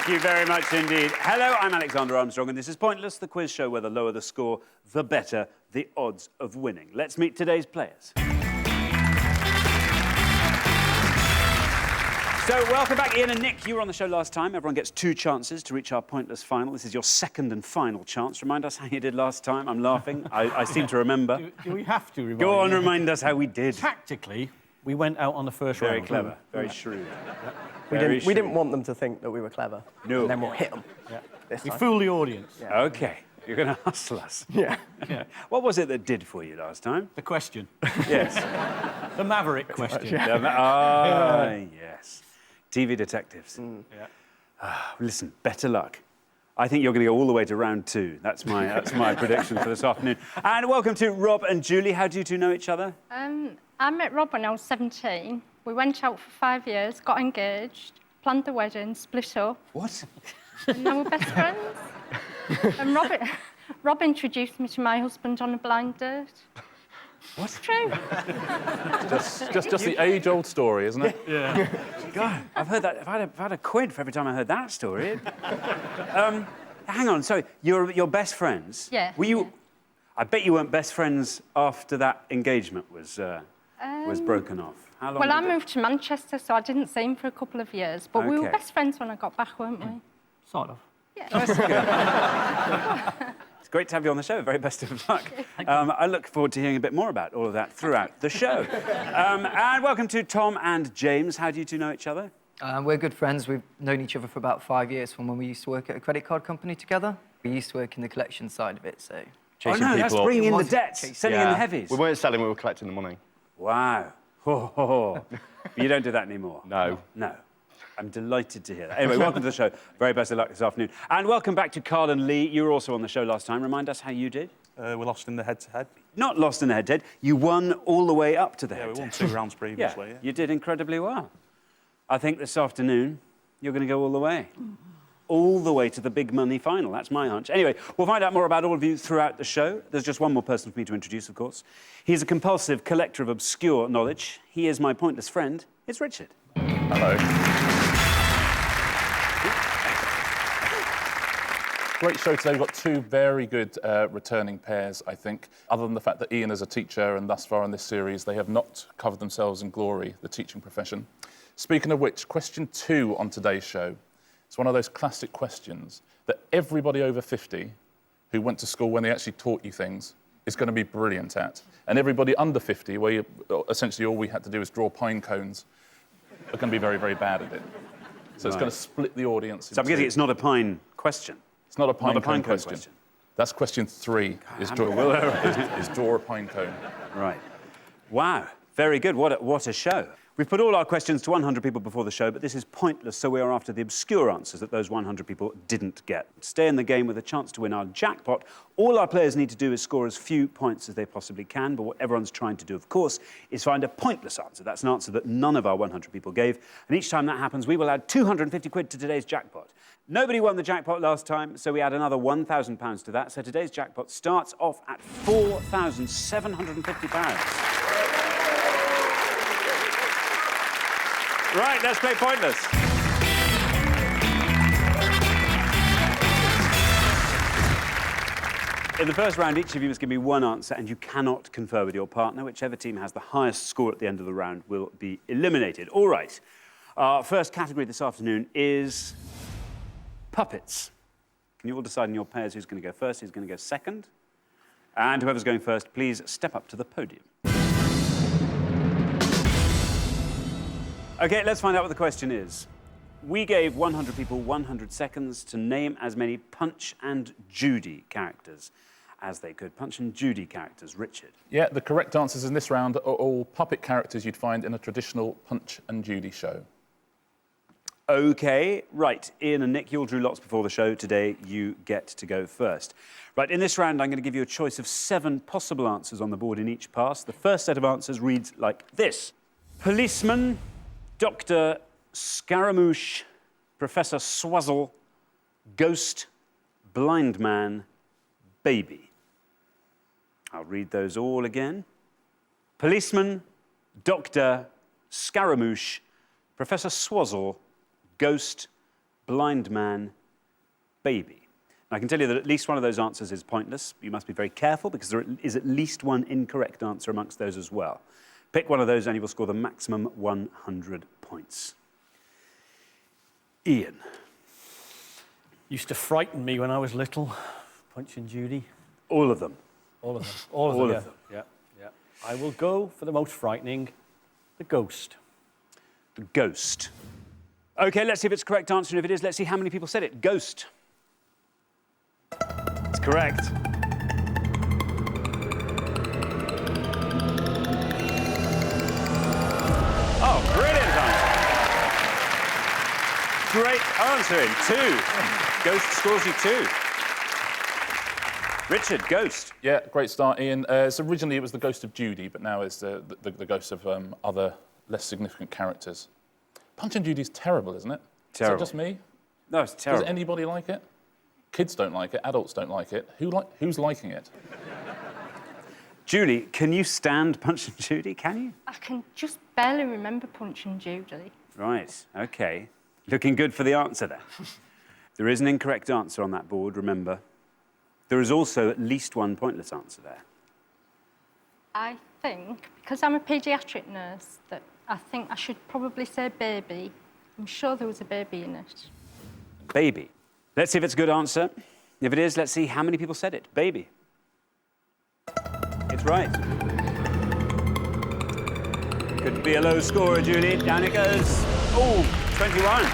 Thank you very much indeed. Hello, I'm Alexander Armstrong, and this is Pointless, the quiz show where the lower the score, the better the odds of winning. Let's meet today's players. So, welcome back, Ian and Nick. You were on the show last time. Everyone gets 2 chances to reach our Pointless final. This is your second and final chance. Remind us how you did last time. I'm laughing. I seem to remember. Do we have to remind Go on, remind us how we did. Tactically, we went out on the first round. Very clever, very shrewd. We didn't want them to think that we were clever. No. And then we'll hit them. Yeah. We fool the audience. Yeah. OK, you're going to hustle us. Yeah. What was it that did for you last time? The question. Yes. The Maverick question. Yes. TV detectives. Listen, better luck. I think you're going to go all the way to round 2. That's my prediction for this afternoon. And welcome to Rob and Julie. How do you two know each other? I met Rob when I was 17. We went out for 5 years, got engaged, planned the wedding, split up. What? And now we're best friends. And Rob introduced me to my husband on a blind date. What's true? just the age-old story, isn't it? Yeah. God, I've heard that. I've had a quid for every time I heard that story. Hang on. So you're best friends? Yeah. Were you? I bet you weren't best friends after that engagement was broken off. How long? Well, I moved to Manchester, so I didn't see him for a couple of years. But we were best friends when I got back, weren't we? Sort of. Yeah. That's good. It's great to have you on the show. Very best of luck. I look forward to hearing a bit more about all of that throughout the show. And welcome to Tom and James. How do you two know each other? We're good friends. We've known each other for about 5 years from when we used to work at a credit card company together. We used to work in the collection side of it, so... That's bringing in the debts, sending in the heavies. We weren't selling, we were collecting the money. Wow. But you don't do that anymore? No. No. I'm delighted to hear that. Anyway, welcome to the show. Very best of luck this afternoon. And welcome back to Carl and Lee. You were also on the show last time. Remind us how you did. We lost in the head-to-head. Not lost in the head-to-head. You won all the way up to the head-to-head. We won 2 rounds previously. You did incredibly well. I think this afternoon you're going to go all the way. All the way to the big money final. That's my hunch. Anyway, we'll find out more about all of you throughout the show. There's just one more person for me to introduce, of course. He's a compulsive collector of obscure knowledge. He is my pointless friend. It's Richard. Hello. Great show today. We've got 2 very good returning pairs, I think. Other than the fact that Ian is a teacher, and thus far in this series, they have not covered themselves in glory, the teaching profession. Speaking of which, question 2 on today's show. It's one of those classic questions that everybody over 50 who went to school when they actually taught you things is going to be brilliant at. And everybody under 50, where essentially all we had to do is draw pine cones, are going to be very, very bad at it. So it's going to split the audience. So I'm guessing it's not a pine question. It's not a pine cone cone question. That's question 3, is draw a pine cone. Right. Wow. Very good. What a show. We've put all our questions to 100 people before the show, but this is pointless, so we are after the obscure answers that those 100 people didn't get. Stay in the game with a chance to win our jackpot. All our players need to do is score as few points as they possibly can, but what everyone's trying to do, of course, is find a pointless answer. That's an answer that none of our 100 people gave, and each time that happens, we will add 250 quid to today's jackpot. Nobody won the jackpot last time, so we add another £1,000 to that, so today's jackpot starts off at £4,750. Right, let's play Pointless. In the first round, each of you must give me one answer, and you cannot confer with your partner. Whichever team has the highest score at the end of the round will be eliminated. All right. Our first category this afternoon is puppets. Can you all decide in your pairs who's going to go first, who's going to go second? And whoever's going first, please step up to the podium. OK, let's find out what the question is. We gave 100 people 100 seconds to name as many Punch and Judy characters as they could. Punch and Judy characters. Richard? Yeah, the correct answers in this round are all puppet characters you'd find in a traditional Punch and Judy show. OK, right. Ian and Nick, you all drew lots before the show. Today, you get to go first. Right, in this round, I'm going to give you a choice of 7 possible answers on the board in each pass. The first set of answers reads like this. Policeman, Dr. Scaramouche, Professor Swazzle, Ghost, Blind Man, Baby. I'll read those all again. Policeman, Doctor, Scaramouche, Professor Swazzle, Ghost, blind man, baby. I can tell you that at least one of those answers is pointless. You must be very careful because there is at least one incorrect answer amongst those as well. Pick one of those and you will score the maximum 100 points. Ian. Used to frighten me when I was little. Punch and Judy. All of them. All of them. All of them. Yeah. I will go for the most frightening, the ghost. The ghost. OK, let's see if it's the correct answer, and if it is, let's see how many people said it. Ghost. It's correct. Oh, brilliant answer. Great answer in 2. Ghost scores you 2. Richard, ghost. Yeah, great start, Ian. So originally it was the ghost of Judy, but now it's the ghost of other less significant characters. Punch and Judy's terrible, isn't it? Terrible. Is it just me? No, it's terrible. Does anybody like it? Kids don't like it, adults don't like it. Who's liking it? Julie, can you stand Punch and Judy? Can you? I can just barely remember Punch and Judy. Right, OK. Looking good for the answer there. There is an incorrect answer on that board, remember. There is also at least one pointless answer there. I think, because I'm a paediatric nurse, that I think I should probably say baby. I'm sure there was a baby in it. Baby. Let's see if it's a good answer. If it is, let's see how many people said it. Baby. It's right. Could be a low scorer, Julie. Down it goes. Oh, 21.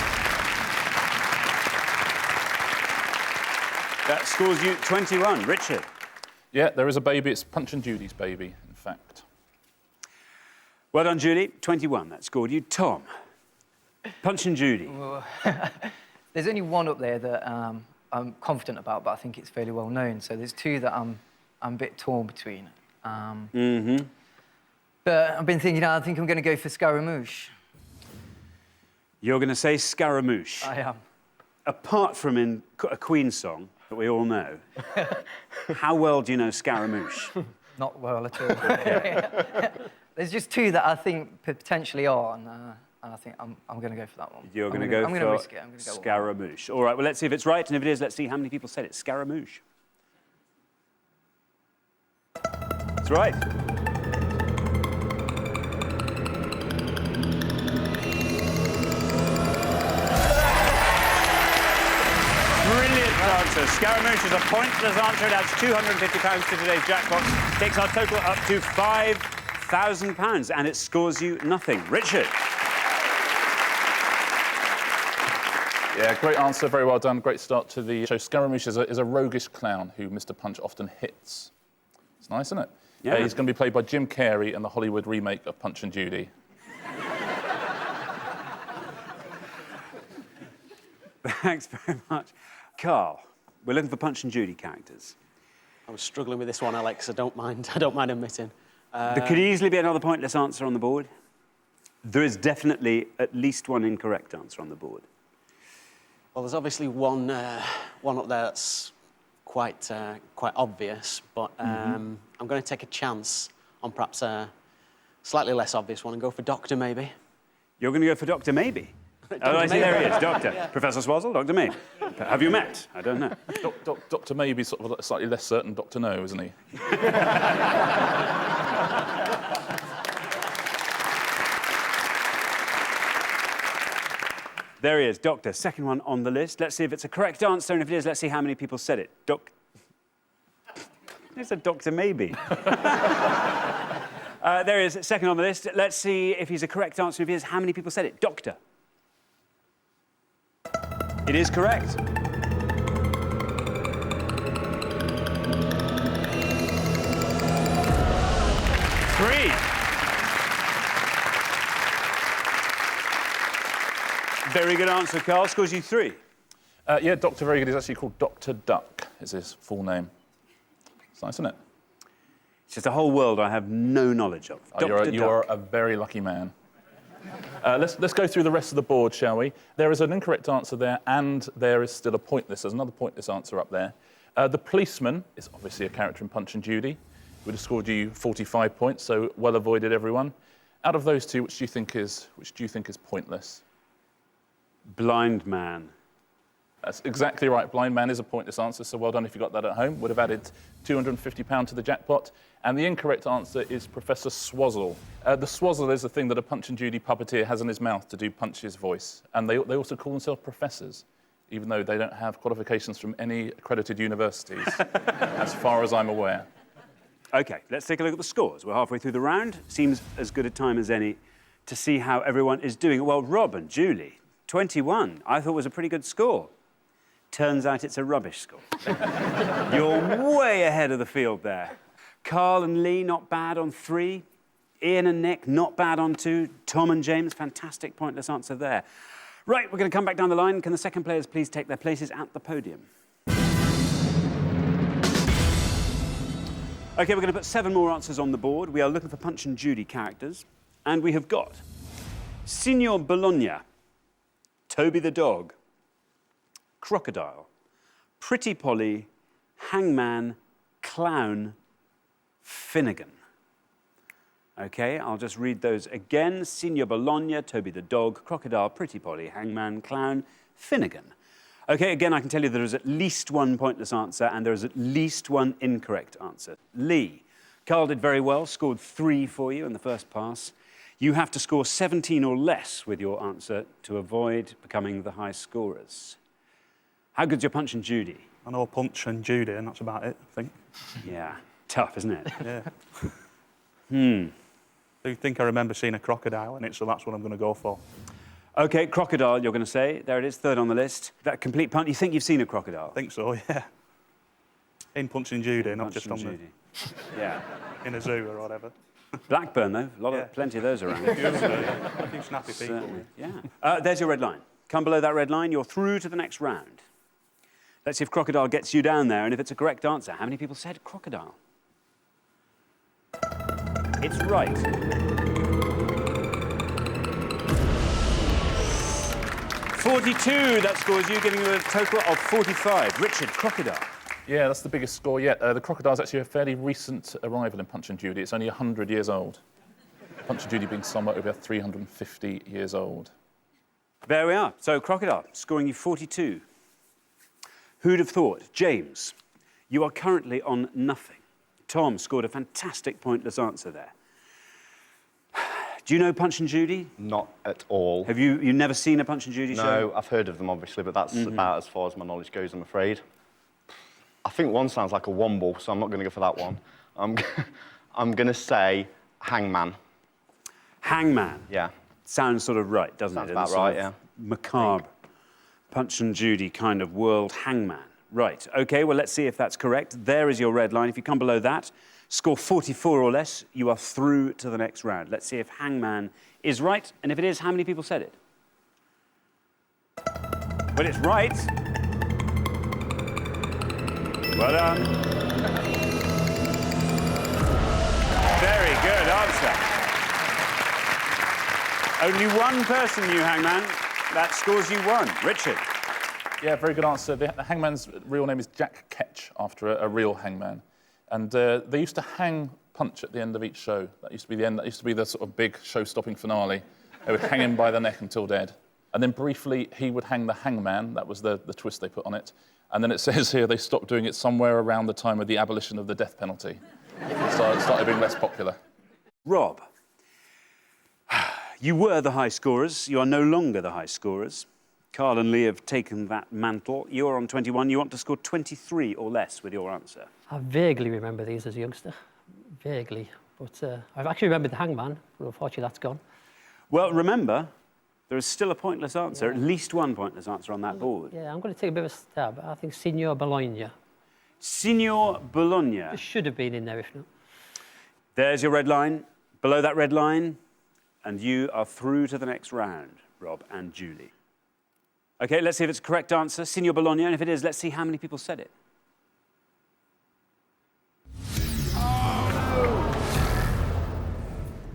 That scores you 21. Richard. Yeah, there is a baby. It's Punch and Judy's baby, in fact. Well done, Julie. 21. That scored you. Tom. Punch and Judy. Well, there's only one up there that I'm confident about, but I think it's fairly well known. So there's 2 that I'm a bit torn between. But I've been thinking, I think I'm going to go for Scaramouche. You're going to say Scaramouche. I am. Apart from in a Queen song that we all know, how well do you know Scaramouche? Not well at all. There's just 2 that I think potentially are, and I think I'm going to go for that one. You're going to go I'm for going to risk it. I'm going to go Scaramouche. All right, well, let's see if it's right, and if it is, let's see how many people said it. Scaramouche. It's right. Brilliant answer. Scaramouche is a pointless answer. It adds £250 to today's jackpot. Takes our total up to £5,000, and it scores you nothing. Richard. Yeah, great answer, very well done. Great start to the show. Scaramouche is a roguish clown who Mr. Punch often hits. It's nice, isn't it? Yeah. He's going to be played by Jim Carrey in the Hollywood remake of Punch and Judy. Thanks very much. Carl, we're looking for Punch and Judy characters. I was struggling with this one, Alex. I don't mind admitting. There could easily be another pointless answer on the board. There is definitely at least one incorrect answer on the board. Well, there's obviously one up there that's quite obvious, but I'm going to take a chance on perhaps a slightly less obvious one and go for Doctor Maybe. You're going to go for Dr. Maybe? Oh, I see, there he is, Doctor. Yeah. Professor Swazzle, Dr. Maybe. Have you met? I don't know. Dr. Maybe sort of a slightly less certain Dr. No, isn't he? There he is, Doctor. Second one on the list. Let's see if it's a correct answer, and if it is, let's see how many people said it. It's a Dr. Maybe. There he is, second on the list. Let's see if he's a correct answer. If he is, how many people said it? Doctor. It is correct. Three. Very good answer, Carl. Scores you 3. Yeah, Dr. Very Good is actually called Dr. Duck, is his full name. It's nice, isn't it? It's just a whole world I have no knowledge of. You are a very lucky man. Let's go through the rest of the board, shall we? There is an incorrect answer there, and there is still a pointless. There's another pointless answer up there. The policeman is obviously a character in Punch and Judy. Would have scored you 45 points, so well avoided, everyone. Out of those 2, which do you think is pointless? Blind man, That's exactly right. Blind man is a pointless answer, so well done if you got that at home. Would have added £250 to the jackpot. And the incorrect answer is Professor Swazzle. The swazzle is the thing that a Punch and Judy puppeteer has in his mouth to do Punch's voice. And they also call themselves professors, even though they don't have qualifications from any accredited universities, as far as I'm aware. OK, let's take a look at the scores. We're halfway through the round. Seems as good a time as any to see how everyone is doing. Well, Rob and Julie, 21, I thought was a pretty good score. Turns out it's a rubbish score. You're way ahead of the field there. Carl and Lee, not bad on 3. Ian and Nick, not bad on 2. Tom and James, fantastic pointless answer there. Right, we're going to come back down the line. Can the second players please take their places at the podium? OK, we're going to put 7 more answers on the board. We are looking for Punch and Judy characters. And we have got Signor Bologna, Toby the dog, Crocodile, Pretty Polly, Hangman, Clown, Finnegan. OK, I'll just read those again. Signor Bologna, Toby the dog, Crocodile, Pretty Polly, Hangman, Clown, Finnegan. OK, again, I can tell you there is at least 1 pointless answer and there is at least 1 incorrect answer. Lee, Carl did very well, scored 3 for you in the first pass. You have to score 17 or less with your answer to avoid becoming the high scorers. How good's your Punch and Judy? I know Punch and Judy, and that's about it, I think. Yeah, tough, isn't it? Yeah. I do think I remember seeing a crocodile in it, so that's what I'm going to go for. OK, crocodile, you're going to say. There it is, 3rd on the list. That complete punt, you think you've seen a crocodile? I think so, yeah. In Punch and Judy, not Punch just and on Judy. Yeah. in a zoo or whatever. Blackburn, though. Plenty of those around. A few snappy people. Certainly, yeah. There's your red line. Come below that red line, you're through to the next round. Let's see if crocodile gets you down there, and if it's a correct answer. How many people said crocodile? It's right. 42, that scores you, giving you a total of 45. Richard, crocodile. Yeah, that's the biggest score yet. The crocodile's actually a fairly recent arrival in Punch and Judy. It's only 100 years old. Punch and Judy being somewhat over 350 years old. There we are. So, crocodile, scoring you 42. Who'd have thought? James, you are currently on nothing. Tom scored a fantastic pointless answer there. Do you know Punch and Judy? Not at all. Have you never seen a Punch and Judy show? No, I've heard of them, obviously, but that's about as far as my knowledge goes, I'm afraid. I think one sounds like a womble, so I'm not going to go for that one. I'm going to say Hangman. Hangman. Yeah. Sounds sort of right, doesn't Sounds it? about Sort right, of yeah. Macabre, Punch and Judy kind of world. Hangman. Right, OK, well, let's see if that's correct. There is your red line. If you come below that, score 44 or less, you are through to the next round. Let's see if Hangman is right, and if it is, how many people said it? Well, it's right. Well done. Very good answer. Only 1 person knew Hangman. That scores you 1. Richard. Yeah, very good answer. The hangman's real name is Jack Ketch, after a real hangman. And they used to hang Punch at the end of each show. That used to be the end. That used to be the sort of big show-stopping finale. They would hang him by the neck until dead. And then briefly, he would hang the hangman. That was the twist they put on it. And then it says here they stopped doing it somewhere around the time of the abolition of the death penalty. So it started being less popular. Rob, you were the high scorers. You are no longer the high scorers. Carl and Lee have taken that mantle. You're on 21. You want to score 23 or less with your answer. I vaguely remember these as a youngster. Vaguely. But I've actually remembered the hangman, but unfortunately that's gone. Well, remember, there is still a pointless answer, at least 1 pointless answer on that board. Yeah, I'm going to take a bit of a stab. I think Signor Bologna. Signor Bologna. It should have been in there if not. There's your red line. Below that red line, and you are through to the next round, Rob and Julie. OK, let's see if it's a correct answer. Signor Bologna, and if it is, let's see how many people said it.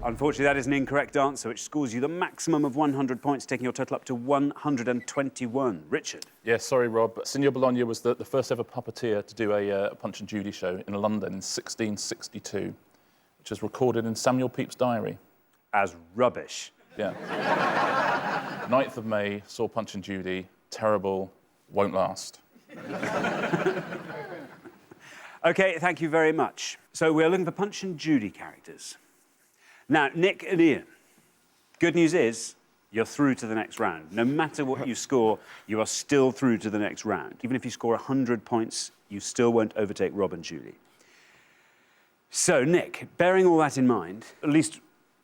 Unfortunately, that is an incorrect answer, which scores you the maximum of 100 points, taking your total up to 121. Richard. Yeah, sorry, Rob. Signor Bologna was the first ever puppeteer to do a Punch and Judy show in London in 1662, which is recorded in Samuel Pepys' diary. As rubbish. Yeah. 9th of May, saw Punch and Judy. Terrible. won't last. OK, thank you very much. So we're looking for Punch and Judy characters. Now, Nick and Ian, good news is you're through to the next round. No matter what you score, you are still through to the next round. Even if you score 100 points, you still won't overtake Rob and Julie. So, Nick, bearing all that in mind, at least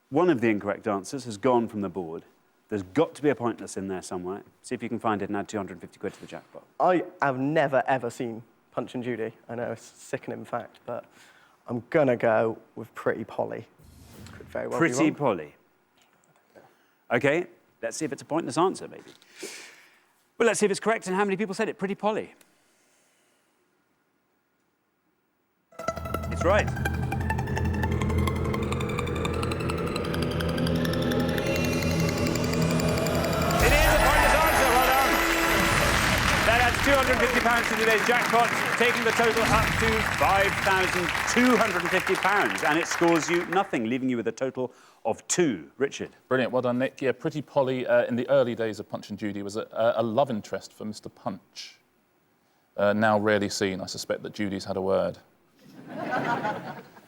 one of the incorrect answers has gone from the board. There's got to be a pointless in there somewhere. See if you can find it and add 250 quid to the jackpot. I have never, ever seen Punch and Judy. I know it's a sickening fact, but I'm going to go with Pretty Polly. Could very well be Pretty wrong. Polly. OK, let's see if it's a pointless answer, maybe. Well, let's see if it's correct and how many people said it. Pretty Polly. It's right. £250 to today's jackpot, taking the total up to £5,250. And it scores you nothing, leaving you with a total of 2. Richard. Brilliant, well done, Nick. Yeah, Pretty Polly, in the early days of Punch and Judy, was a love interest for Mr. Punch. Now rarely seen. I suspect that Judy's had a word.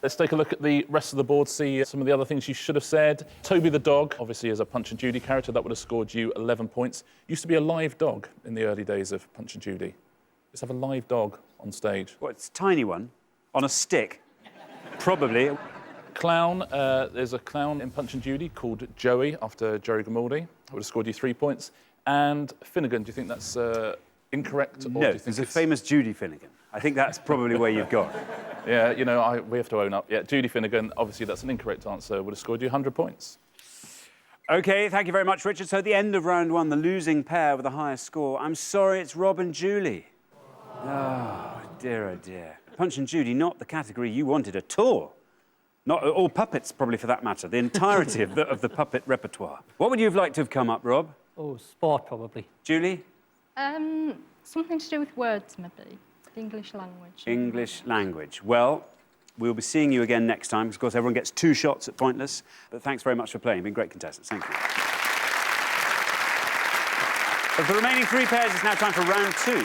Let's take a look at the rest of the board, see some of the other things you should have said. Toby the dog, obviously, is a Punch and Judy character. That would have scored you 11 points. Used to be a live dog in the early days of Punch and Judy. Let's have a live dog on stage. What, it's a tiny one? On a stick? Probably. Clown, there's a clown in Punch and Judy called Joey, after Jerry Grimaldi. I would have scored you 3 points. And Finnegan, do you think that's incorrect? Or No, do you think there's a famous Judy Finnegan. I think that's probably where you've gone. Yeah, you know, we have to own up. Yeah, Judy Finnegan, obviously that's an incorrect answer, would have scored you 100 points. OK, thank you very much, Richard. So at the end of round 1, the losing pair with the highest score, I'm sorry, it's Rob and Julie. Oh, dear. Punch and Judy, not the category you wanted at all. Not all puppets, probably, for that matter. The entirety of the puppet repertoire. What would you have liked to have come up, Rob? Oh, sport, probably. Julie? Something to do with words, maybe. The English language. English language. Well, we'll be seeing you again next time, because, of course, everyone gets 2 shots at Pointless. But thanks very much for playing. You've been great contestants. Thank you. But for the remaining 3 pairs, it's now time for round 2.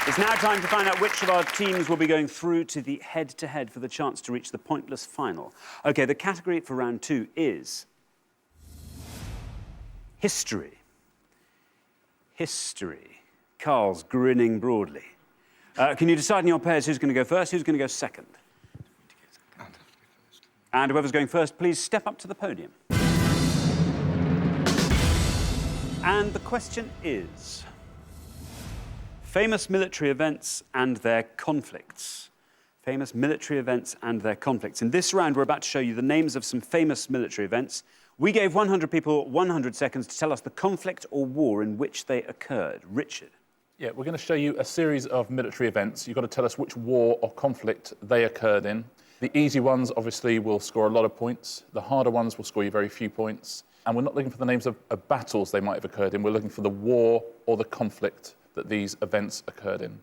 It's now time to find out which of our teams will be going through to the head-to-head for the chance to reach the Pointless final. OK, the category for round 2 is history. History. Carl's grinning broadly. Can you decide in your pairs who's going to go first, who's going to go second? And whoever's going first, please step up to the podium. And the question is famous military events and their conflicts. Famous military events and their conflicts. In this round, we're about to show you the names of some famous military events. We gave 100 people 100 seconds to tell us the conflict or war in which they occurred. Richard. Yeah, we're going to show you a series of military events. You've got to tell us which war or conflict they occurred in. The easy ones, obviously, will score a lot of points. The harder ones will score you very few points. And we're not looking for the names of battles they might have occurred in. We're looking for the war or the conflict that these events occurred in.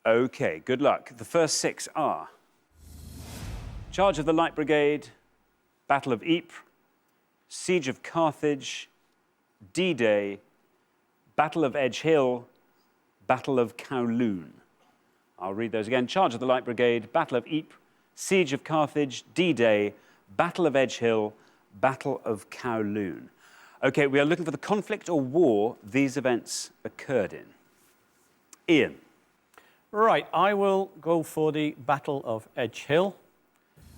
OK, good luck. The first 6 are Charge of the Light Brigade, Battle of Ypres, Siege of Carthage, D-Day, Battle of Edge Hill, Battle of Kowloon. I'll read those again. Charge of the Light Brigade, Battle of Ypres, Siege of Carthage, D-Day, Battle of Edge Hill, Battle of Kowloon. OK, we are looking for the conflict or war these events occurred in. Ian. Right, I will go for the Battle of Edge Hill.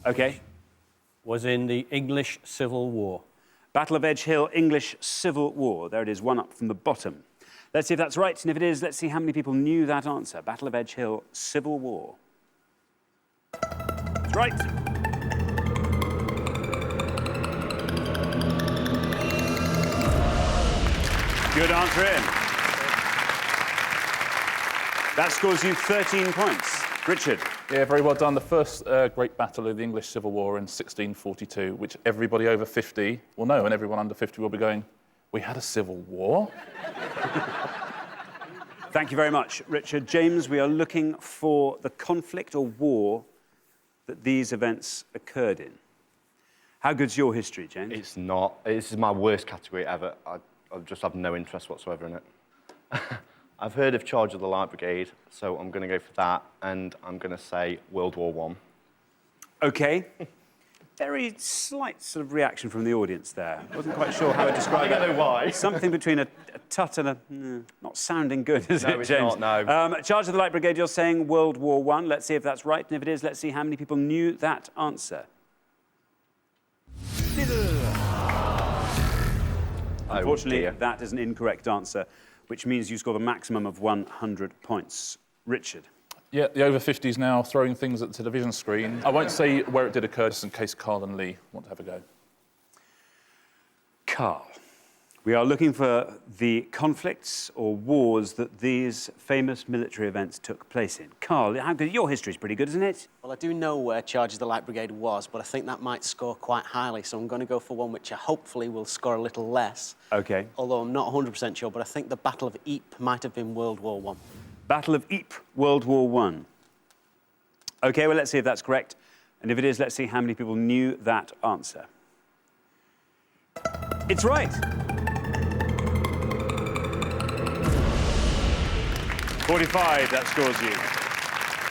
OK. Was in the English Civil War. Battle of Edge Hill, English Civil War. There it is, 1 up from the bottom. Let's see if that's right, and if it is, let's see how many people knew that answer. Battle of Edge Hill, Civil War. It's right. Good answer, Ian. That scores you 13 points. Richard. Yeah, very well done. The first great battle of the English Civil War in 1642, which everybody over 50 will know, and everyone under 50 will be going, we had a civil war? Thank you very much, Richard. James, we are looking for the conflict or war that these events occurred in. How good's your history, James? It's not. This is my worst category ever. I just have no interest whatsoever in it. I've heard of Charge of the Light Brigade, so I'm going to go for that, and I'm going to say World War I. OK. Very slight sort of reaction from the audience there. I wasn't quite sure how to describe it. I don't know why. Something between a tut and a... not sounding good, is it, No, it's James? not, no. Charge of the Light Brigade, you're saying World War I. Let's see if that's right, and if it is, let's see how many people knew that answer. Unfortunately, that is an incorrect answer, which means you score the maximum of 100 points. Richard. Yeah, the over 50s now throwing things at the television screen. I won't say where it did occur, just in case Carl and Lee want to have a go. Carl. We are looking for the conflicts or wars that these famous military events took place in. Carl, how good, your history's pretty good, isn't it? Well, I do know where Charge of the Light Brigade was, but I think that might score quite highly, so I'm going to go for one which I hopefully will score a little less. OK. Although I'm not 100% sure, but I think the Battle of Ypres might have been World War I. Battle of Ypres, World War I. OK, well, let's see if that's correct. And if it is, let's see how many people knew that answer. It's right. 45, that scores you.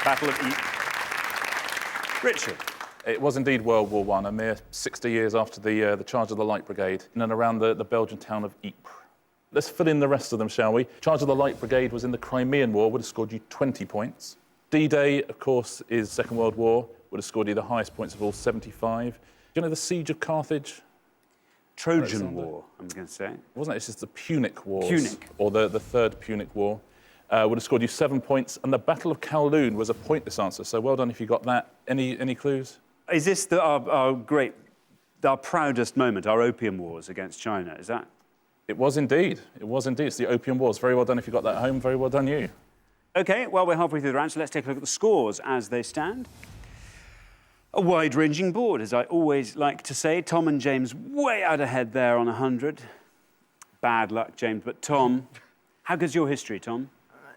Battle of Ypres. Richard. It was indeed World War I, a mere 60 years after the Charge of the Light Brigade, in and around the Belgian town of Ypres. Let's fill in the rest of them, shall we? Charge of the Light Brigade was in the Crimean War, would have scored you 20 points. D-Day, of course, is Second World War, would have scored you the highest points of all, 75. Do you know the Siege of Carthage? Trojan War, I'm going to say. Wasn't it? It's just the Punic Wars. Punic. Or the Third Punic War. Would have scored you 7 points. And the Battle of Kowloon was a pointless answer, so well done if you got that. Any clues? Is this our proudest moment, our Opium Wars against China, is that? It was indeed. It was indeed. It's the Opium Wars. Very well done if you got that home. Very well done you. OK, well, we're halfway through the round, so let's take a look at the scores as they stand. A wide-ranging board, as I always like to say. Tom and James way out ahead there on 100. Bad luck, James, but Tom, how good's your history, Tom?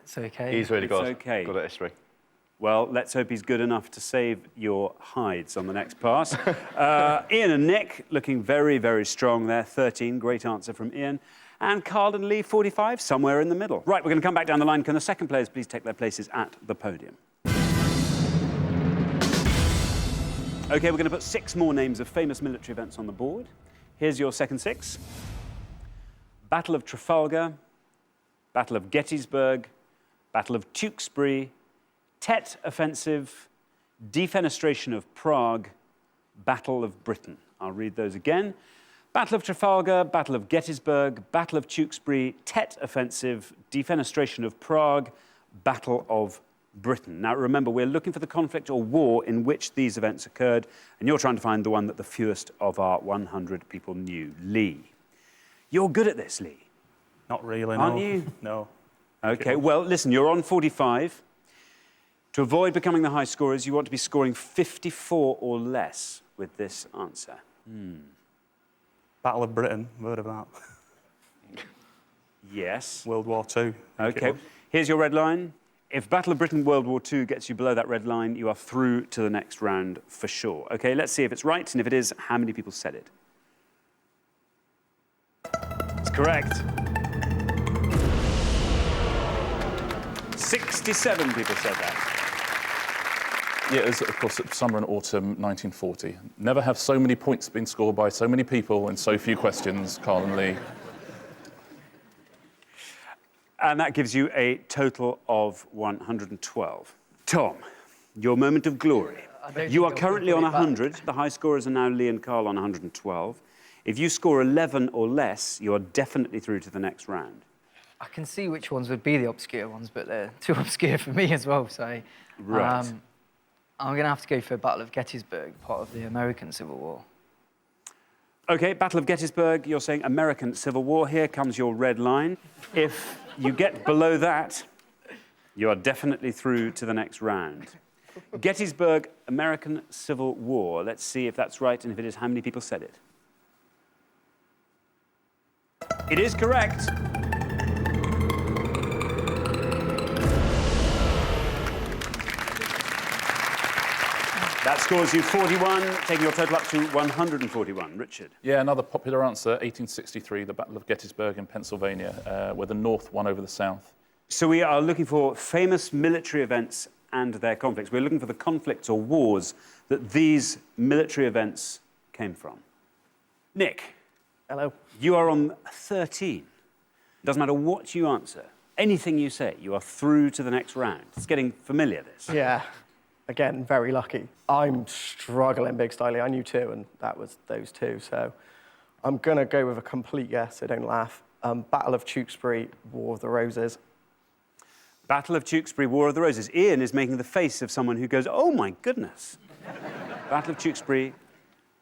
It's OK. He's really good. It's OK. Good at history. Well, let's hope he's good enough to save your hides on the next pass. Ian and Nick looking very, very strong there. 13, great answer from Ian. And Carl and Lee, 45, somewhere in the middle. Right, we're going to come back down the line. Can the second players please take their places at the podium? OK, we're going to put 6 more names of famous military events on the board. Here's your second 6. Battle of Trafalgar, Battle of Gettysburg, Battle of Tewkesbury, Tet Offensive, Defenestration of Prague, Battle of Britain. I'll read those again. Battle of Trafalgar, Battle of Gettysburg, Battle of Tewkesbury, Tet Offensive, Defenestration of Prague, Battle of Britain. Now, remember, we're looking for the conflict or war in which these events occurred, and you're trying to find the one that the fewest of our 100 people knew. Lee. You're good at this, Lee. Not really, no. Aren't you? No. OK, well, listen, you're on 45. To avoid becoming the high scorers, you want to be scoring 54 or less with this answer. Battle of Britain, word of that. Yes. World War II. OK, here's your red line. If Battle of Britain World War II gets you below that red line, you are through to the next round for sure. OK, let's see if it's right, and if it is, how many people said it? It's correct. 67 people said that. Yeah, it was, of course, summer and autumn 1940. Never have so many points been scored by so many people in so few questions, Carl and Lee. And that gives you a total of 112. Tom, your moment of glory. You are currently on 100. The high scorers are now Lee and Carl on 112. If you score 11 or less, you are definitely through to the next round. I can see which ones would be the obscure ones, but they're too obscure for me as well, so... Right. I'm going to have to go for Battle of Gettysburg, part of the American Civil War. OK, Battle of Gettysburg, you're saying American Civil War. Here comes your red line. If you get below that, you are definitely through to the next round. Gettysburg, American Civil War. Let's see if that's right, and if it is, how many people said it? It is correct. That scores you 41, taking your total up to 141. Richard? Yeah, another popular answer, 1863, the Battle of Gettysburg in Pennsylvania, where the North won over the South. So we are looking for famous military events and their conflicts. We're looking for the conflicts or wars that these military events came from. Nick? Hello. You are on 13. Doesn't matter what you answer, anything you say, you are through to the next round. It's getting familiar, this. Yeah. Again, very lucky. I'm struggling big styly. I knew two, and that was those two. So I'm going to go with a complete guess, so don't laugh. Battle of Tewkesbury, War of the Roses. Battle of Tewkesbury, War of the Roses. Ian is making the face of someone who goes, oh, my goodness. Battle of Tewkesbury,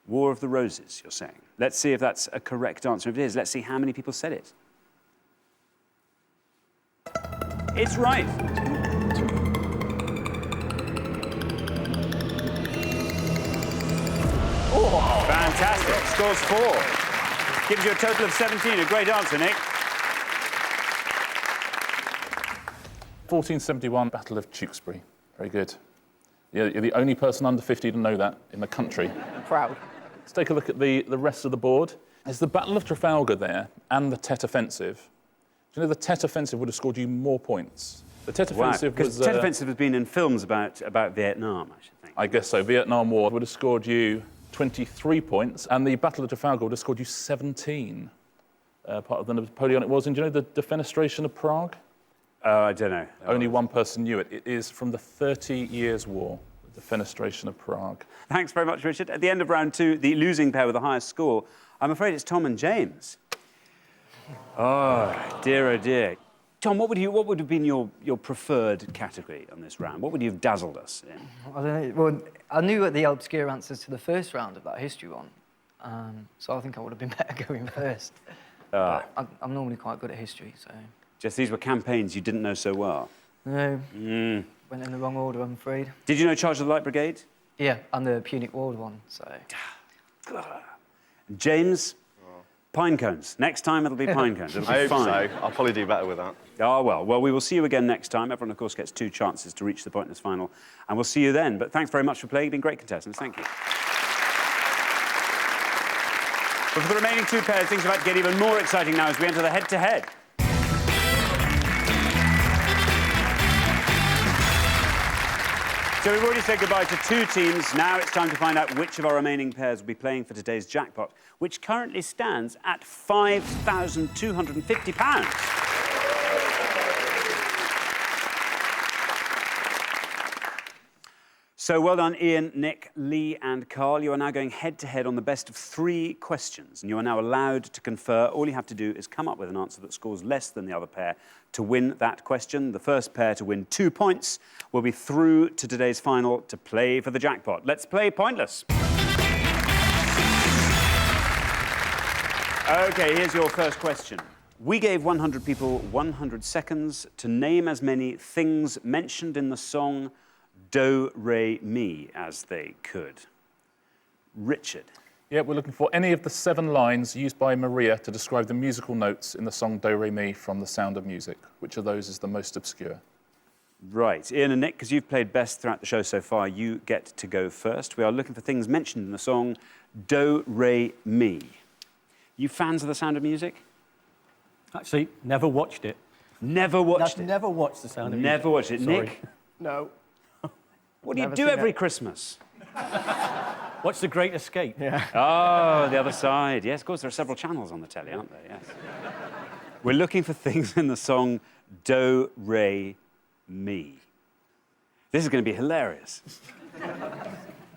War of the Roses, you're saying. Let's see if that's a correct answer. If it is, let's see how many people said it. It's right. Oh, fantastic. Scores 4. Gives you a total of 17. A great answer, Nick. 1471, Battle of Tewkesbury. Very good. You're the only person under 50 to know that in the country. Proud. Let's take a look at the rest of the board. There's the Battle of Trafalgar there and the Tet Offensive. Do you know the Tet Offensive would have scored you more points? The Tet Offensive was... Because Tet Offensive has been in films about Vietnam, I should think. I guess so. Vietnam War would have scored you 23 points, and the Battle of Trafalgar would have scored you 17. Part of the Napoleonic Wars. And do you know the defenestration of Prague? I don't know. Only one person knew it. It is from the 30 Years' War, the defenestration of Prague. Thanks very much, Richard. At the end of round 2, the losing pair with the highest score, I'm afraid it's Tom and James. Oh, dear. Tom, what would have been your preferred category on this round? What would you have dazzled us in? I don't know. Well, I knew the obscure answers to the first round of that history one, so I think I would have been better going first. But I'm normally quite good at history, so... Just these were campaigns you didn't know so well? No. Went in the wrong order, I'm afraid. Did you know Charge of the Light Brigade? Yeah, and the Punic War one, so... James, pine cones. Next time it'll be pine cones. It'll be I hope fine. so. I'll probably do better with that. Oh, well. Well, we will see you again next time. Everyone, of course, gets 2 chances to reach the pointless final. And we'll see you then. But thanks very much for playing. You've been great contestants. Thank you. But for the remaining 2 pairs, things are about to get even more exciting now as we enter the head-to-head. So we've already said goodbye to 2 teams. Now it's time to find out which of our remaining pairs will be playing for today's jackpot, which currently stands at £5,250. So well done, Ian, Nick, Lee and Carl. You are now going head-to-head on the best of 3 questions, and you are now allowed to confer. All you have to do is come up with an answer that scores less than the other pair to win that question. The first pair to win 2 points will be through to today's final to play for the jackpot. Let's play Pointless. OK, here's your first question. We gave 100 people 100 seconds to name as many things mentioned in the song Do, Re, Mi as they could. Richard. Yeah, we're looking for any of the 7 lines used by Maria to describe the musical notes in the song Do, Re, Mi from The Sound of Music. Which of those is the most obscure? Right. Ian and Nick, because you've played best throughout the show so far, you get to go first. We are looking for things mentioned in the song Do, Re, Mi. You fans of The Sound of Music? Actually, never watched it. Never watched it? Never watched The Sound of Music. Never watched it. Sorry. Nick? No. What do you do every Christmas? Watch The Great Escape. Yeah. Oh, the other side. Yes, of course, there are several channels on the telly, aren't there? Yes. We're looking for things in the song Do, Re, Mi. This is going to be hilarious.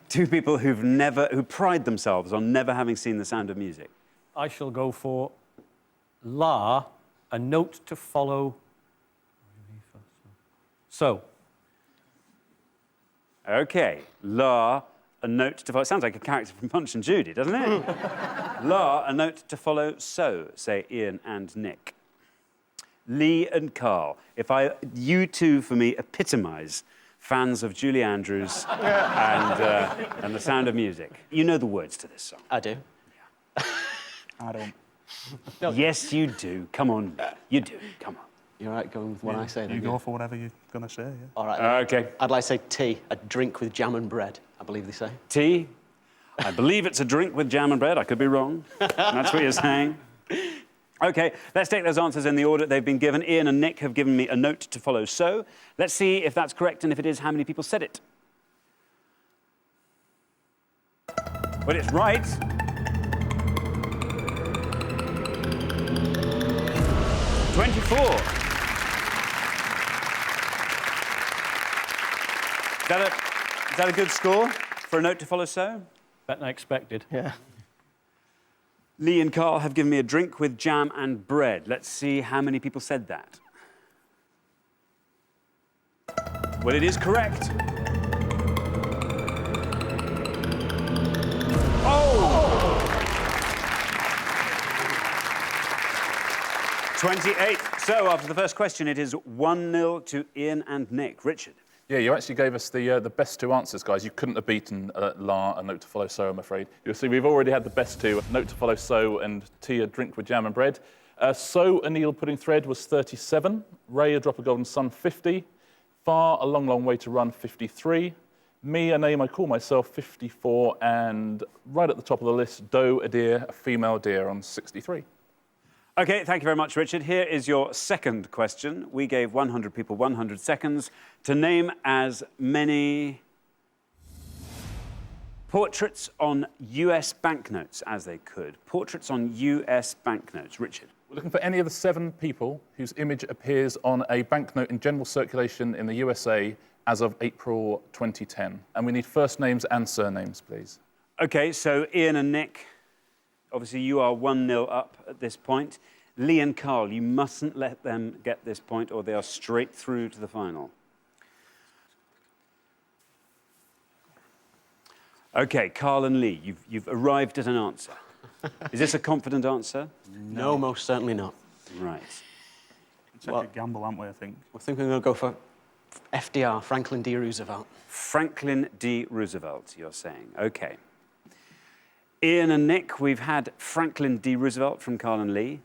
2 people who pride themselves on never having seen The Sound of Music. I shall go for La, a note to follow. So. OK, La, a note to follow. Sounds like a character from Punch and Judy, doesn't it? La, a note to follow. So, say Ian and Nick. Lee and Carl. You 2, for me, epitomise fans of Julie Andrews and The Sound of Music. You know the words to this song. I do. I don't. No. Yes, you do. Come on. You do. Come on. You're right going with what I say then? You go for whatever you're going to say, yeah. All right. OK. I'd like to say tea, a drink with jam and bread. believe they say. Tea? I believe it's a drink with jam and bread. I could be wrong. That's what you're saying. OK, let's take those answers in the order they've been given. Ian and Nick have given me a note to follow so. Let's see if that's correct, and if it is, how many people said it. Well, it's right. "24." Is that a good score for a note to follow so? Better than I expected. Yeah. Lee and Carl have given me a drink with jam and bread. Let's see how many people said that. Well, it is correct. Oh! 28. So, after the first question, it is 1-0 to Ian and Nick. Richard. Yeah, you actually gave us the best two answers, guys. You couldn't have beaten La, a note to follow so, I'm afraid. You'll see we've already had the best two, a note to follow so and tea, a drink with jam and bread. So, a needle pudding thread was 37. Ray, a drop of golden sun, 50. Far, a long, long way to run, 53. Me, a name I call myself, 54. And right at the top of the list, Doe, a deer, a female deer on 63. OK, thank you very much, Richard. Here is your second question. We gave 100 people 100 seconds to name as many portraits on US banknotes as they could. Portraits on US banknotes. Richard. We're looking for any of the 7 people whose image appears on a banknote in general circulation in the USA as of April 2010. And we need first names and surnames, please. OK, so Ian and Nick, obviously you are 1-0 up at this point. Lee and Carl, you mustn't let them get this point or they are straight through to the final. OK, Carl and Lee, you've arrived at an answer. Is this a confident answer? No, most certainly not. Right. It's a gamble, aren't we, I think? I think I'm going to go for FDR, Franklin D. Roosevelt. Franklin D. Roosevelt, you're saying. OK. Ian and Nick, we've had Franklin D. Roosevelt from Carl and Lee.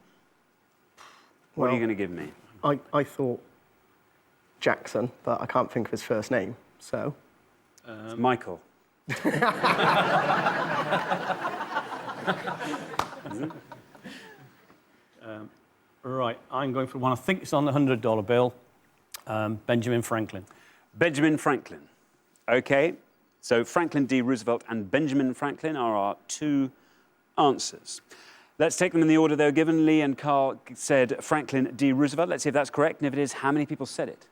What are you going to give me? I thought Jackson, but I can't think of his first name, so... It's Michael. Right, I'm going for one. I think it's on the $100 bill. Benjamin Franklin. Benjamin Franklin. OK. So Franklin D. Roosevelt and Benjamin Franklin are our two answers. Let's take them in the order they were given. Lee and Carl said Franklin D. Roosevelt. Let's see if that's correct. And if it is, how many people said it?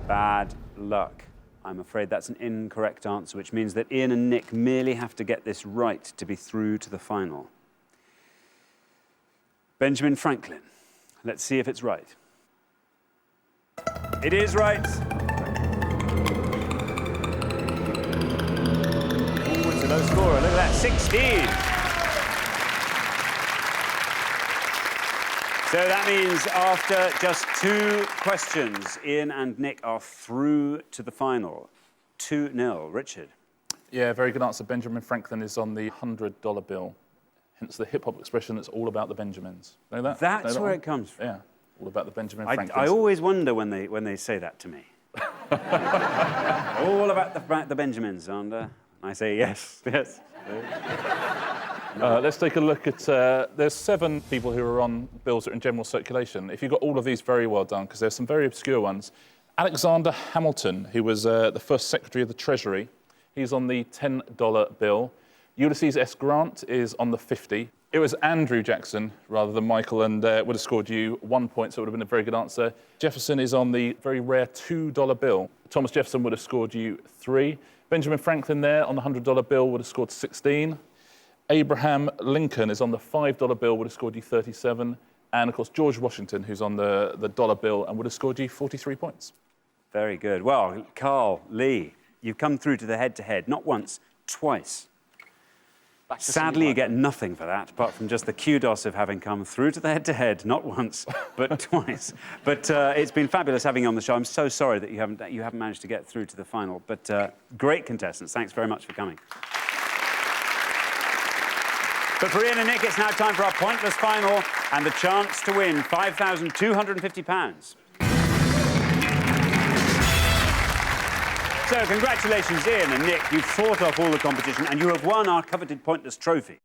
Bad luck. I'm afraid that's an incorrect answer, which means that Ian and Nick merely have to get this right to be through to the final. Benjamin Franklin. Let's see if it's right. It is right. Ooh, it's a low scorer. Look at that, 16. So that means after just 2 questions, Ian and Nick are through to the final. 2-0. Richard. Yeah, very good answer. Benjamin Franklin is on the $100 bill. Hence the hip-hop expression, it's all about the Benjamins. Know that? That's where it comes from. Yeah, all about the Benjamin Franklins. I always wonder when they say that to me. All about the Benjamins, and I say yes, yes. Let's take a look at... there's 7 people who are on bills that are in general circulation. If you've got all of these, very well done, because there's some very obscure ones. Alexander Hamilton, who was the first Secretary of the Treasury, he's on the $10 bill. Ulysses S. Grant is on the 50. It was Andrew Jackson rather than Michael, and would have scored you 1 point, so it would have been a very good answer. Jefferson is on the very rare $2 bill. Thomas Jefferson would have scored you 3. Benjamin Franklin there on the $100 bill would have scored 16. Abraham Lincoln is on the $5 bill, would have scored you 37. And, of course, George Washington, who's on the dollar bill, and would have scored you 43 points. Very good. Well, Carl, Lee, you've come through to the head-to-head, not once, twice. Sadly, you get nothing for that, apart from just the kudos of having come through to the head-to-head, not once, but twice. But it's been fabulous having you on the show. I'm so sorry that you haven't managed to get through to the final. But great contestants. Thanks very much for coming. But for Ian and Nick, it's now time for our pointless final and the chance to win £5,250. So, congratulations, Ian and Nick. You've fought off all the competition and you have won our coveted pointless trophy.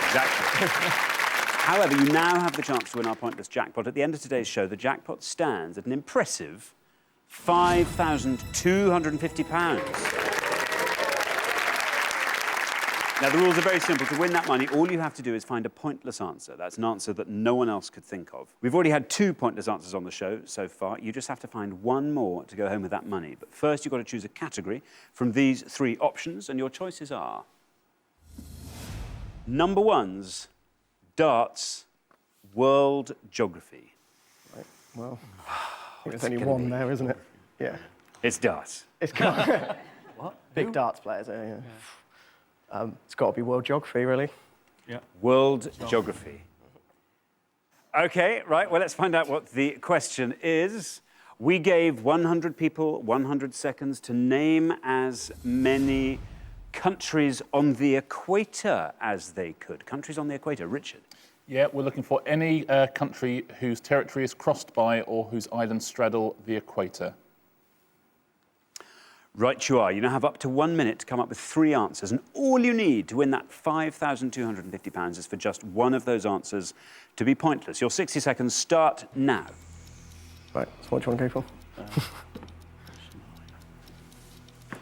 Exactly. However, you now have the chance to win our pointless jackpot. At the end of today's show, the jackpot stands at an impressive £5,250. Now, the rules are very simple. To win that money, all you have to do is find a pointless answer. That's an answer that no one else could think of. We've already had 2 pointless answers on the show so far. You just have to find one more to go home with that money. But first, you've got to choose a category from these 3 options, and your choices are... Number 1's darts, world geography. Right, well, I think there's only one there, isn't it? Yeah. It's darts. It's got... What? Big darts players there, yeah. It's got to be world geography, really. Yeah. World geography. OK, right, well, let's find out what the question is. We gave 100 people 100 seconds to name as many countries on the equator as they could. Countries on the equator. Richard? Yeah, we're looking for any country whose territory is crossed by or whose islands straddle the equator. Right you are. You now have up to 1 minute to come up with 3 answers, and all you need to win that £5,250 is for just one of those answers to be pointless. Your 60 seconds start now. Right, so what do you want to go for?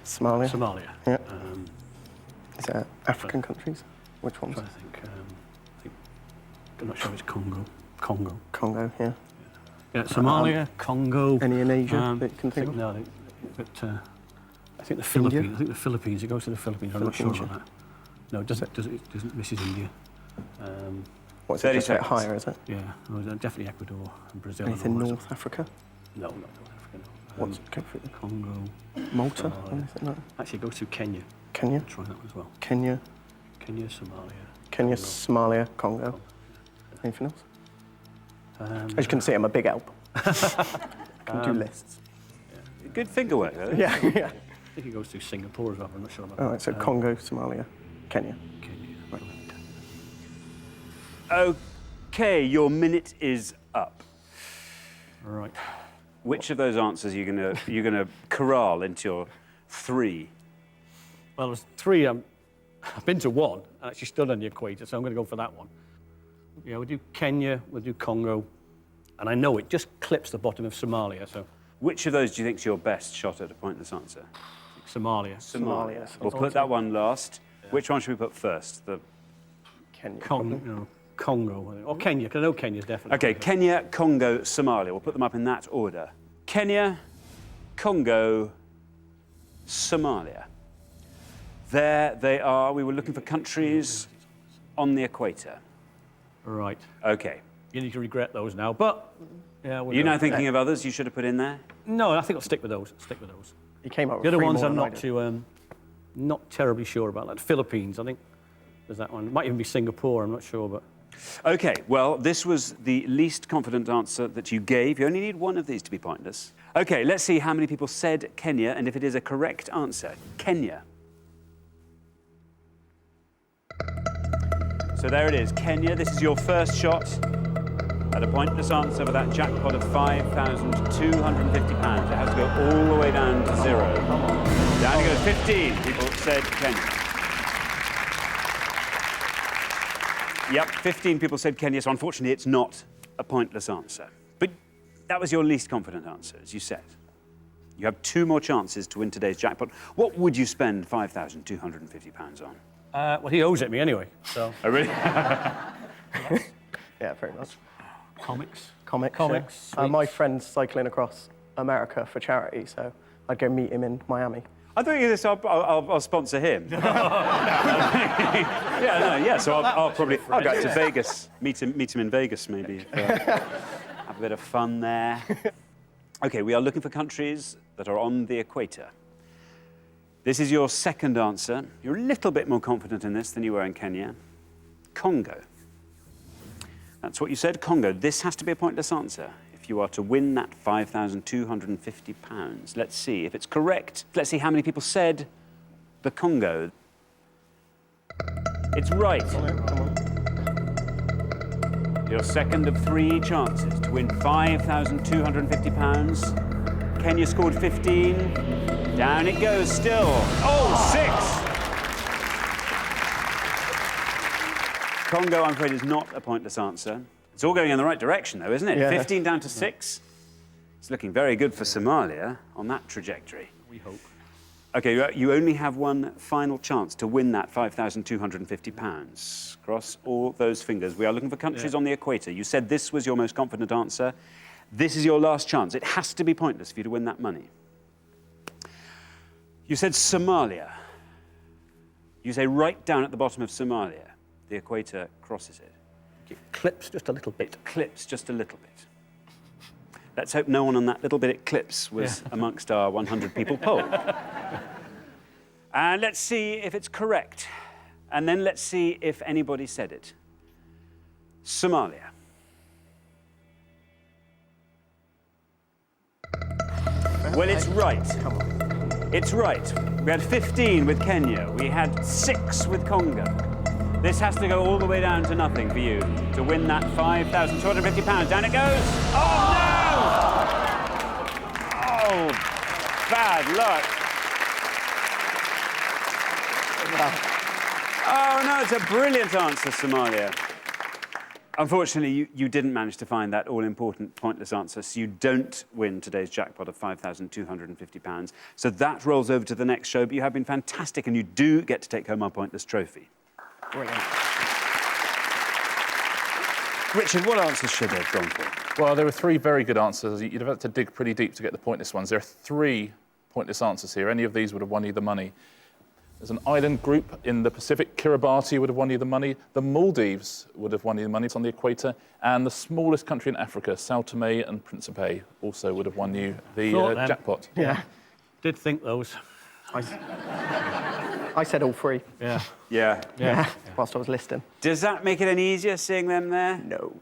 Somalia. Somalia. Yeah. Is that African countries? Which ones? I think, I'm not sure it's Congo. Congo. Congo, yeah. Yeah, Somalia, Congo. Any in Asia that you can think of? No, I think the Philippines. India? I think the Philippines. It goes to the Philippines. I'm not sure about that. No, it doesn't. This is India. What's it, just a bit higher, is it? Yeah, definitely Ecuador and Brazil. Anything North Africa? No, not North Africa. No. What's it go through? Congo. Malta? Somalia. Anything like that? Actually, it goes through Kenya. Kenya? Try that as well. Kenya? Kenya, Somalia. Kenya, Somalia, Congo. Anything else? As you can see, I'm a big help. I can do lists. Good finger work, though. Yeah, yeah. I think it goes through Singapore as well. I'm not sure about that. All right, so Congo, Somalia, Kenya. Kenya. Right. OK, your minute is up. All right. Which of those answers are you gonna corral into your 3? Well, there's 3. I've been to 1, and actually stood on the equator, so I'm going to go for that one. Yeah, we'll do Kenya, we'll do Congo, and I know it just clips the bottom of Somalia, so... Which of those do you think is your best shot at a pointless answer? Somalia. Somalia. We'll put that one last. Yeah. Which one should we put first? The Kenya. Congo. Or Kenya, because I know Kenya's definitely... OK, Kenya, Congo, Somalia. We'll put them up in that order. Kenya, Congo, Somalia. There they are. We were looking for countries on the equator. Right. OK. You need to regret those now, but... Yeah, You're now thinking of others you should have put in there? No, I think I'll stick with those. You came up with the other 3 ones more I'm than I not did. too, not terribly sure about. Like the Philippines, I think there's that one. It might even be Singapore, I'm not sure, but... OK, well, this was the least confident answer that you gave. You only need one of these to be pointless. OK, let's see how many people said Kenya, and if it is a correct answer. Kenya. So there it is, Kenya. This is your first shot at a pointless answer for that jackpot of £5,250. It has to go all the way down to 0. Down to go 15 people said Kenya. Yep, 15 people said Kenya, so unfortunately it's not a pointless answer. But that was your least confident answer, as you said. You have 2 more chances to win today's jackpot. What would you spend £5,250 on? Well, he owes it me anyway, so... Oh, really? Yeah, very much. Comics. Comics. Yeah. My friend's cycling across America for charity, so I'd go meet him in Miami. I thought you said I'll sponsor him. So I'll go to Vegas, meet him in Vegas maybe. Have a bit of fun there. OK, we are looking for countries that are on the equator. This is your second answer. You're a little bit more confident in this than you were in Kenya. Congo. That's what you said, Congo. This has to be a pointless answer. If you are to win that £5,250. Let's see if it's correct. Let's see how many people said the Congo. It's right. Your second of 3 chances to win £5,250. Kenya scored 15. Down it goes still. Oh, 6! Congo, I'm afraid, is not a pointless answer. It's all going in the right direction, though, isn't it? Yeah. 15 down to 6. It's looking very good for Somalia on that trajectory. We hope. OK, you only have one final chance to win that £5,250. Cross all those fingers. We are looking for countries on the equator. You said this was your most confident answer. This is your last chance. It has to be pointless for you to win that money. You said Somalia. You say right down at the bottom of Somalia. The equator crosses it. It clips just a little bit. It clips just a little bit. Let's hope no one on that little bit it clips was amongst our 100 people poll. And let's see if it's correct. And then let's see if anybody said it. Somalia. Well, it's right. Come on. It's right. We had 15 with Kenya. We had 6 with Congo. This has to go all the way down to nothing for you to win that £5,250. Down it goes. Oh, no! Oh, bad luck. Oh, no, it's a brilliant answer, Somalia. Unfortunately, you didn't manage to find that all-important pointless answer, so you don't win today's jackpot of £5,250. So that rolls over to the next show, but you have been fantastic, and you do get to take home our pointless trophy. Brilliant. Richard, what answers should they have gone for? Well, there were 3 very good answers. You'd have had to dig pretty deep to get the pointless ones. There are 3 pointless answers here. Any of these would have won you the money. There's an island group in the Pacific. Kiribati would have won you the money. The Maldives would have won you the money. It's on the equator. And the smallest country in Africa, Sao Tome and Principe, also would have won you the jackpot. Yeah. Did think those. I said all 3. Yeah. Yeah. Whilst I was listing. Does that make it any easier seeing them there? No.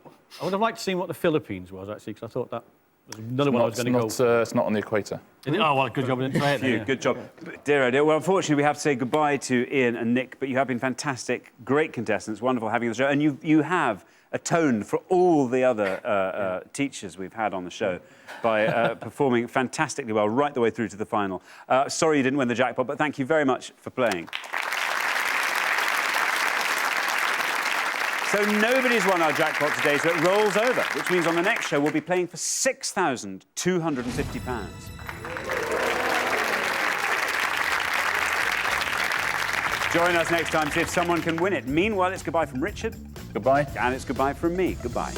I would have liked to see what the Philippines was, actually, because I thought that was another one I was going to go. It's not on the equator. Oh, well, good job I didn't say it. Then, Good job. Dear, oh dear. Well, unfortunately, we have to say goodbye to Ian and Nick, but you have been fantastic, great contestants, wonderful having you on the show, and you have atoned for all the other teachers we've had on the show by performing fantastically well right the way through to the final. Sorry you didn't win the jackpot, but thank you very much for playing. So nobody's won our jackpot today, so it rolls over, which means on the next show we'll be playing for £6,250. Join us next time to see if someone can win it. Meanwhile, it's goodbye from Richard. Goodbye. And it's goodbye from me. Goodbye.